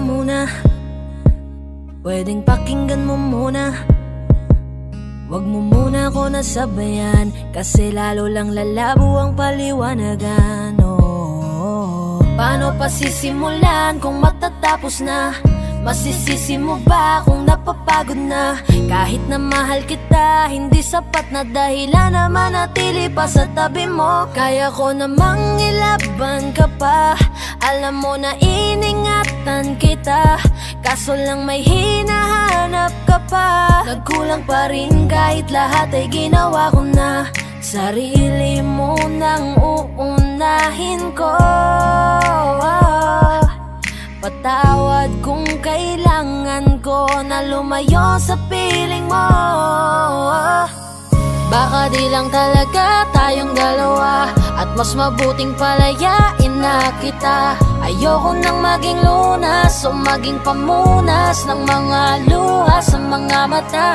muna, pwedeng pakinggan mo muna. Wag mo muna ako nasabayan, kasi lalo lang lalabo ang paliwanagan. Paano pa sisimulan kung matatapos na? Masisisi mo ba kung napapagod na? Kahit na mahal kita, hindi sapat na dahilan na manatili pa sa tabi mo. Kaya ko namang ilaban ka pa, alam mo na iningatan kita, kaso lang may hinahanap ka pa. Nagkulang pa rin kahit lahat ay ginawa ko na. Sarili mo nang uunahin ko. Patawad kung kailangan ko na lumayo sa piling mo. Baka di lang talaga tayong dalawa, at mas mabuting palayain na kita. Ayoko nang maging lunas o maging pamunas ng mga luha sa mga mata.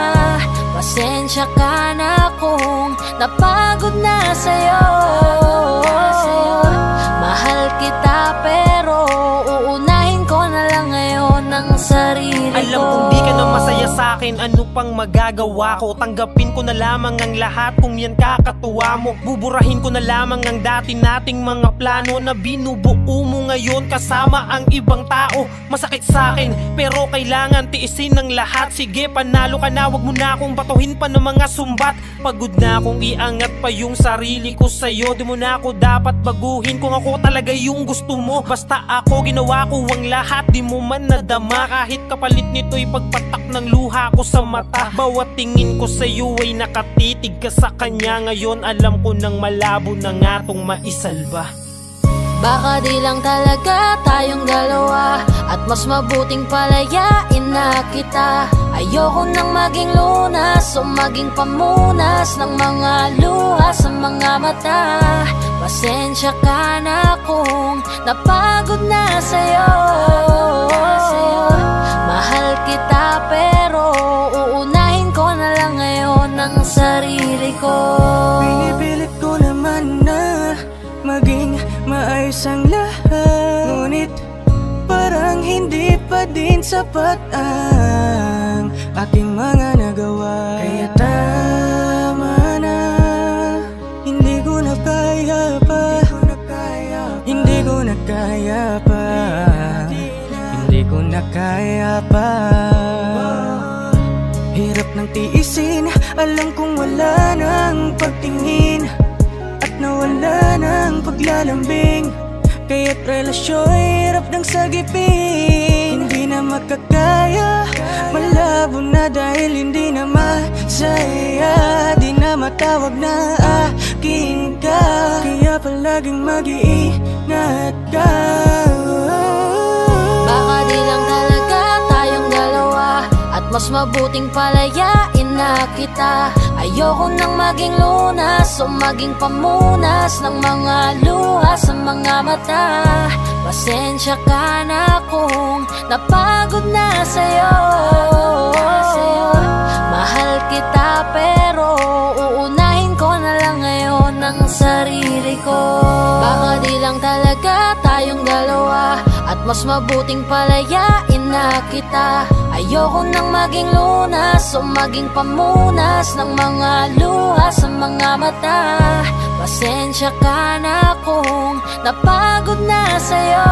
Pasensya ka na kung napagod na sa'yo. Mahal kita pero uunahin ko na lang ngayon ang sarili ko. Alam kong di ka na masaya sa'kin, ano pang magagawa ko? Tanggapin ko na lamang ang lahat kung yan kakatuwa mo. Buburahin ko na lamang ang dati nating mga plano na binubuo mo ngayon kasama ang ibang tao. Masakit sa'kin pero kailangan tiisin ng lahat. Sige, panalo ka na, wag mo na akong batuhin pa ng mga sumbat. Pagod na akong iangat pa yung sarili ko sa'yo. Di mo na ako dapat baguhin kung ako talaga yung gusto mo. Basta ako, ginawa ko ang lahat, di mo man nadama. Kahit kapalit nito'y pagpatak ng luha ko sa mata. Bawat tingin ko sa'yo ay nakatitig ka sa kanya. Ngayon alam ko nang malabo na nga tong maisalba. Baka di lang talaga tayong dalawa, at mas mabuting palayain na kita. Ayoko nang maging lunas o maging pamunas ng mga luha sa mga mata. Pasensya ka na kung napagod na sa'yo. Mahal kita pero uunahin ko na lang ngayon ang sarili ko. Pinipilit ko naman na maging maayos ang lahat, ngunit parang hindi pa din sapat ang aking mga nagawa. Kaya tama na, hindi ko na kaya pa, hindi ko na kaya pa, hindi ko na kaya pa. Hirap ng tiisin, alam kong wala nang pagtingin at nawala ng paglalambing. Kaya't relasyo'y hirap ng sagipin. Hindi na makakaya, malabo na dahil hindi na masaya. Di na matawag na akin ka, kaya palaging mag-iingat ka. Baka di lang talaga tayong dalawa, at mas mabuting palayain na kita. Ayoko nang maging lunas o maging pamunas ng mga luha sa mga mata. Pasensya ka na kung napagod na sa'yo. Mahal kita pero uunahin ko na lang ngayon ang sarili ko. Baka di lang talaga tayong dalawa, at mas mabuting palayain na kita. Ayoko nang maging lunas o maging pamunas ng mga luha sa mga mata. Pasensya ka na kung napagod na sa'yo.